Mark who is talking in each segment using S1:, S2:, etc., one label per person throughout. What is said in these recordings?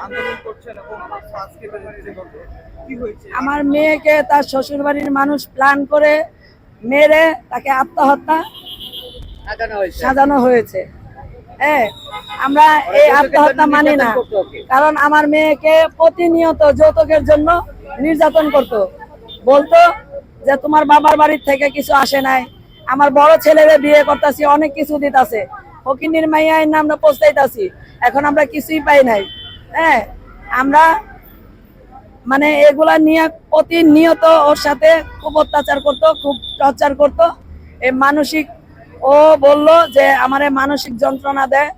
S1: আন্দোলন করছেন এবং আজকে কি হয়েছে?
S2: আমার মেয়েকে তার শ্বশুর বাড়ির মানুষ প্ল্যান করে মেরে তাকে আত্মহত্যা সাজানো হয়েছে। হ্যাঁ, আমরা এই আত্মহত্যা মানি না, কারণ আমার মেয়েকে প্রতিনিয়ত যৌতুকের জন্য নির্যাতন করত। বলতো যে তোমার বাবার বাড়ির থেকে কিছু আসে নাই, আমার বড় ছেলেরে বিয়ে করতেছি, অনেক কিছু দিতাছে, ফকিন্নির মাইয়ার না আমরা পৌঁছাইতাছি, এখন আমরা কিছুই পাই নাই। হ্যাঁ, আমরা মানে এগুলা নিয়ে প্রতিনিয়ত ওর সাথে খুব অত্যাচার করতো, খুব টর্চার করতো। এই মানসিক, ও বলল যে আমারে মানসিক যন্ত্রণা দেয়,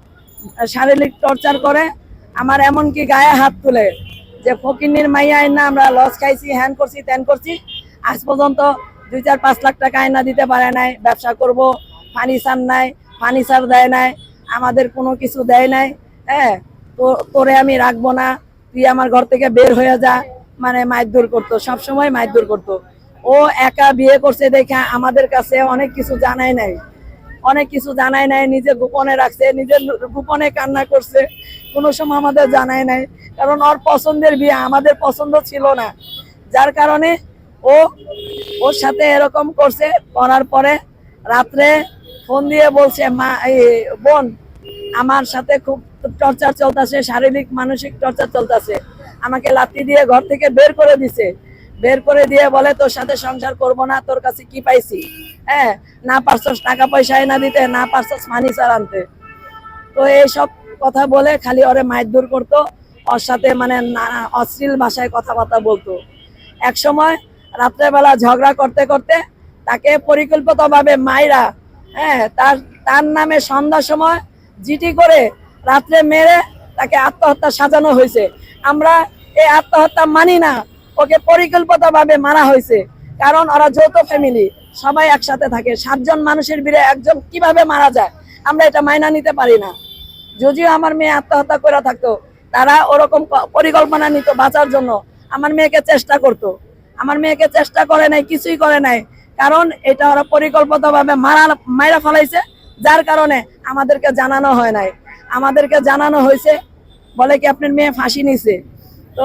S2: শারীরিক টর্চার করে, আমার এমনকি গায়ে হাত তুলে যে ফকিন্নির মাইয়া আইনা আমরা লস খাইছি, হ্যান করছি, ত্যান করছি। আজ পর্যন্ত 2-4-5 লাখ টাকা আইনা দিতে পারে নাই। ব্যবসা করব, ফার্নিচার নাই, ফার্নিচার দেয় নাই, আমাদের কোনো কিছু দেয় নাই। হ্যাঁ, তোরে আমি রাখবো না, তুই আমার ঘর থেকে বের হয়ে যা, মানে মারধর করতো, সবসময় মারধর করতো। ও একা বিয়ে করছে দেখে আমাদের কাছে অনেক কিছু জানাই নাই, অনেক কিছু জানাই নাই, নিজে গোপনে রাখছে, নিজের গোপনে কান্না করছে, কোনো সময় আমাদের জানাই নাই। কারণ ওর পছন্দের বিয়ে, আমাদের পছন্দ ছিল না, যার কারণে ও ওর সাথে এরকম করছে। করার পরে রাত্রে ফোন দিয়ে বলছে, মা বোন আমার সাথে খুব টর্চার চলতেছে, শারীরিক মানসিক টর্চার চলতেছে, আমাকে লাথি দিয়ে ঘর থেকে বের করে দিছে। বের করে দিয়ে বলে তোর সাথে সংসার করব না, তোর কাছে কি পাইছি? হ্যাঁ, না পারছস টাকা পয়সা এনে দিতে, না পারছস ফার্নিচার আনতে। তো এইসব কথা বলে খালি ওরে মারধর করতো, ওর সাথে মানে অশ্লীল ভাষায় কথাবার্তা বলতো। এক সময় রাত্রেবেলা ঝগড়া করতে করতে তাকে পরিকল্পিতভাবে মাইরা, হ্যাঁ, তার নামে সন্ধ্যার সময় জিটি করে রাত্রে মেরে তাকে আত্মহত্যা সাজানো হয়েছে। আমরা এই আত্মহত্যা মানি না, ওকে পরিকল্পিতভাবে মারা হয়েছে। কারণ ওরা যৌথ ফ্যামিলি, সবাই একসাথে থাকে, 7 জন মানুষের ভিড়ে একজন কিভাবে মারা যায়, আমরা এটা মাইনা নিতে পারি না। যদিও আমার মেয়ে আত্মহত্যা করে থাকতো, তারা ওরকম পরিকল্পনা নিত বাঁচার জন্য, আমার মেয়েকে চেষ্টা করতো। আমার মেয়েকে চেষ্টা করে নাই, কিছুই করে নাই, কারণ এটা ওরা পরিকল্পিতভাবে মারা ফেলাইছে, যার কারণে আমাদেরকে জানানো হয় নাই। আমাদেরকে জানানো হয়েছে, বলে কি আপনার মেয়ে ফাঁসি নিছে। তো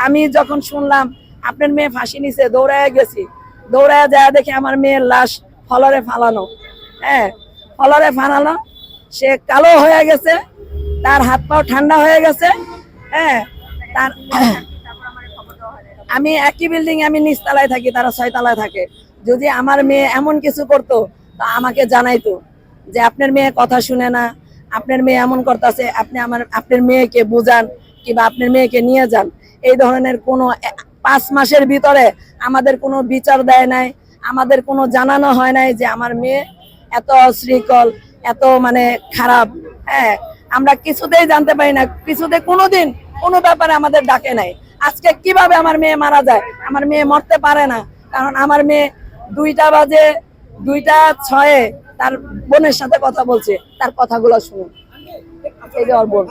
S2: আমি যখন শুনলাম আপনার মেয়ে ফাঁসি নিছে, দৌড়ায় গেছি, দৌড়ায় যায় দেখি আমার মেয়ের লাশ ফলরে ফালানো। হ্যাঁ, ফলরে ফালানো, সে কালো হয়ে গেছে, তার হাত পাও ঠান্ডা হয়ে গেছে। হ্যাঁ, তার আমি একই বিল্ডিং, আমি নিচতলায় থাকি, তারা 6 তলায় থাকে। যদি আমার মেয়ে এমন কিছু করতো তা আমাকে জানাইতো যে আপনার মেয়ে কথা শুনে না, আপনার মেয়ে এমন করতেছে, আপনি আপনার মেয়েকে বুঝান কিংবা আপনার মেয়েকে নিয়ে যান। এই ধরনের কোনো 5 মাসের ভিতরে আমাদের কোনো বিচার দেয় নাই, আমাদের কোনো জানানো হয় নাই যে আমার মেয়ে এত অশৃঙ্খল, এত মানে খারাপ। হ্যাঁ, আমরা কিছুতেই জানতে পারি না, কিছুতে কোনোদিন কোনো ব্যাপারে আমাদের ডাকে নাই। আজকে কিভাবে আমার মেয়ে মারা যায়? আমার মেয়ে মরতে পারে না, কারণ আমার মেয়ে 2টা বাজে 2টা 6 তার বোনের সাথে কথা বলছে, তার কথাগুলো শুনুন। এই যে ওর বোন।